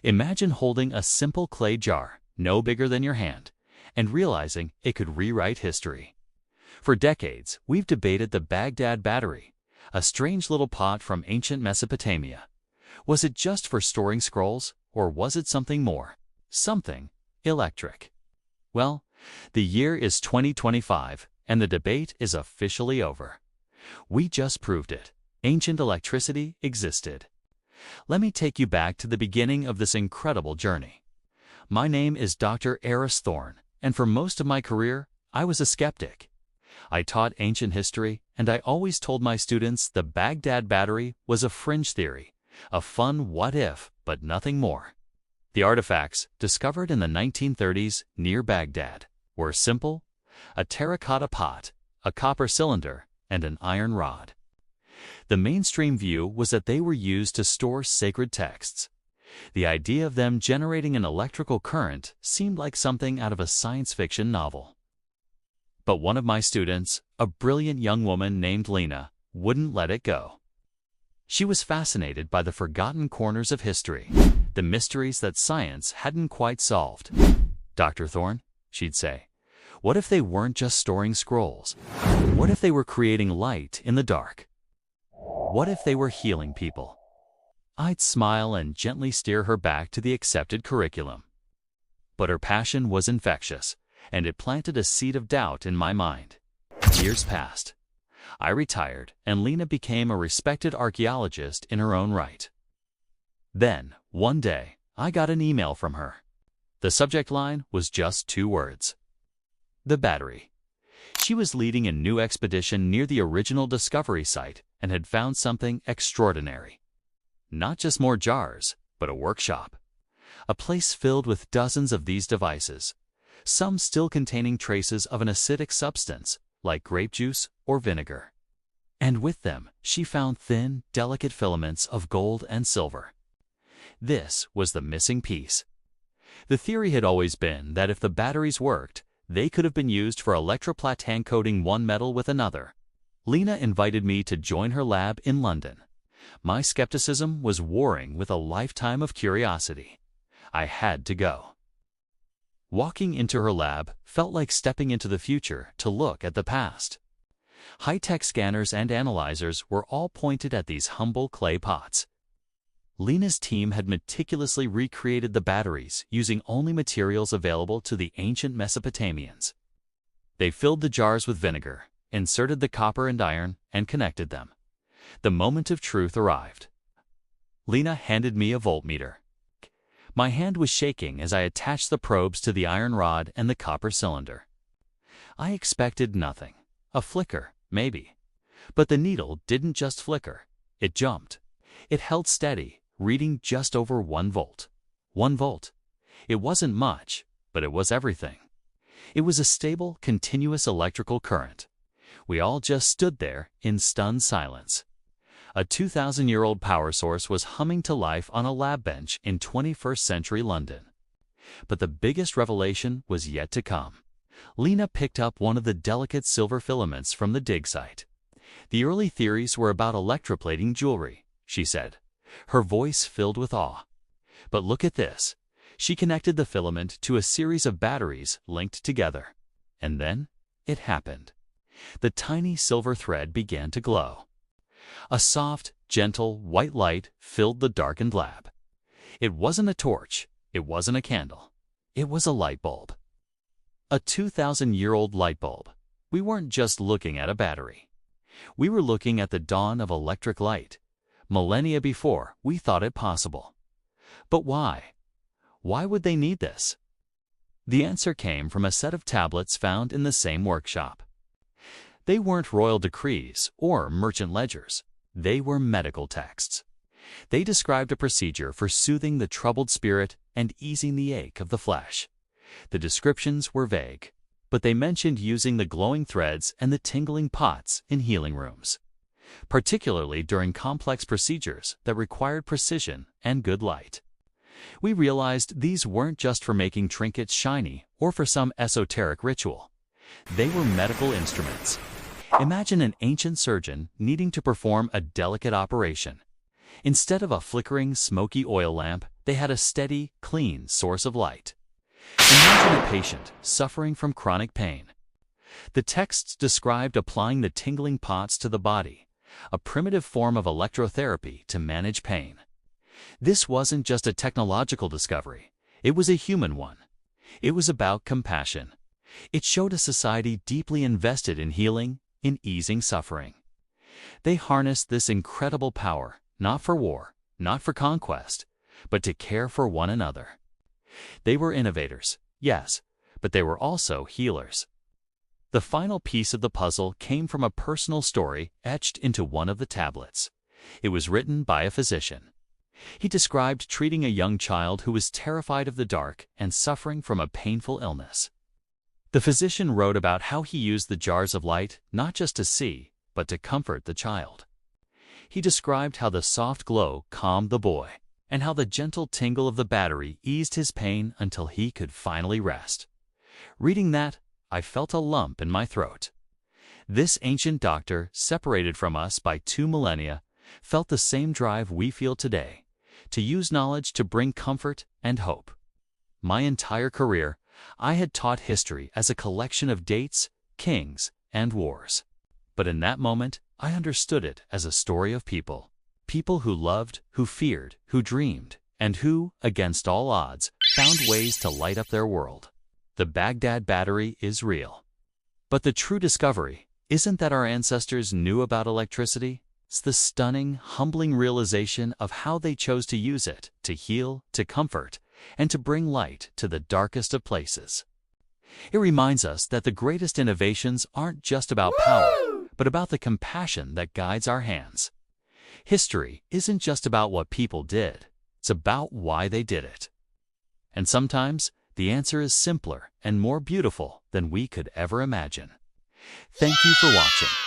Imagine holding a simple clay jar, no bigger than your hand, and realizing it could rewrite history. For decades, we've debated the Baghdad Battery, a strange little pot from ancient Mesopotamia. Was it just for storing scrolls, or was it something more? Something electric. Well, the year is 2025, and the debate is officially over. We just proved it. Ancient electricity existed. Let me take you back to the beginning of this incredible journey. My name is Dr. Eris Thorne, and for most of my career, I was a skeptic. I taught ancient history, and I always told my students the Baghdad Battery was a fringe theory, a fun what-if, but nothing more. The artifacts, discovered in the 1930s near Baghdad, were simple: a terracotta pot, a copper cylinder, and an iron rod. The mainstream view was that they were used to store sacred texts. The idea of them generating an electrical current seemed like something out of a science fiction novel. But one of my students, a brilliant young woman named Lena, wouldn't let it go. She was fascinated by the forgotten corners of history, the mysteries that science hadn't quite solved. "Dr. Thorne," she'd say, "what if they weren't just storing scrolls? What if they were creating light in the dark? What if they were healing people?" I'd smile and gently steer her back to the accepted curriculum. But her passion was infectious, and it planted a seed of doubt in my mind. Years passed. I retired, and Lena became a respected archaeologist in her own right. Then, one day, I got an email from her. The subject line was just 2 words: the battery. She was leading a new expedition near the original discovery site and had found something extraordinary. Not just more jars, but a workshop. A place filled with dozens of these devices, some still containing traces of an acidic substance, like grape juice or vinegar. And with them, she found thin, delicate filaments of gold and silver. This was the missing piece. The theory had always been that if the batteries worked, they could have been used for electroplating, coating one metal with another. Lena invited me to join her lab in London. My skepticism was warring with a lifetime of curiosity. I had to go. Walking into her lab felt like stepping into the future to look at the past. High-tech scanners and analyzers were all pointed at these humble clay pots. Lena's team had meticulously recreated the batteries using only materials available to the ancient Mesopotamians. They filled the jars with vinegar, inserted the copper and iron, and connected them. The moment of truth arrived. Lena handed me a voltmeter. My hand was shaking as I attached the probes to the iron rod and the copper cylinder. I expected nothing. A flicker, maybe. But the needle didn't just flicker. It jumped. It held steady, reading just over 1 volt. 1 volt. It wasn't much, but it was everything. It was a stable, continuous electrical current. We all just stood there in stunned silence. A 2,000-year-old power source was humming to life on a lab bench in 21st century London. But the biggest revelation was yet to come. Lena picked up one of the delicate silver filaments from the dig site. "The early theories were about electroplating jewelry," she said, her voice filled with awe. "But look at this." She connected the filament to a series of batteries linked together. And then it happened. The tiny silver thread began to glow. A soft, gentle, white light filled the darkened lab. It wasn't a torch. It wasn't a candle. It was a light bulb. A 2,000-year-old light bulb. We weren't just looking at a battery. We were looking at the dawn of electric light. Millennia before we thought it possible. But why? Why would they need this? The answer came from a set of tablets found in the same workshop. They weren't royal decrees or merchant ledgers. They were medical texts. They described a procedure for soothing the troubled spirit and easing the ache of the flesh. The descriptions were vague, but they mentioned using the glowing threads and the tingling pots in healing rooms, particularly during complex procedures that required precision and good light. We realized these weren't just for making trinkets shiny or for some esoteric ritual. They were medical instruments. Imagine an ancient surgeon needing to perform a delicate operation. Instead of a flickering, smoky oil lamp, they had a steady, clean source of light. Imagine a patient suffering from chronic pain. The texts described applying the tingling pots to the body, a primitive form of electrotherapy to manage pain. This wasn't just a technological discovery, it was a human one. It was about compassion. It showed a society deeply invested in healing, in easing suffering. They harnessed this incredible power, not for war, not for conquest, but to care for one another. They were innovators, yes, but they were also healers. The final piece of the puzzle came from a personal story etched into one of the tablets. It was written by a physician. He described treating a young child who was terrified of the dark and suffering from a painful illness. The physician wrote about how he used the jars of light not just to see, but to comfort the child. He described how the soft glow calmed the boy, and how the gentle tingle of the battery eased his pain until he could finally rest. Reading that, I felt a lump in my throat. This ancient doctor, separated from us by 2 millennia, felt the same drive we feel today, to use knowledge to bring comfort and hope. My entire career, I had taught history as a collection of dates, kings, and wars. But in that moment, I understood it as a story of people. People who loved, who feared, who dreamed, and who, against all odds, found ways to light up their world. The Baghdad Battery is real. But the true discovery isn't that our ancestors knew about electricity. It's the stunning, humbling realization of how they chose to use it to heal, to comfort, and to bring light to the darkest of places. It reminds us that the greatest innovations aren't just about power, but about the compassion that guides our hands. History isn't just about what people did, it's about why they did it. And sometimes, the answer is simpler and more beautiful than we could ever imagine. Thank you for watching.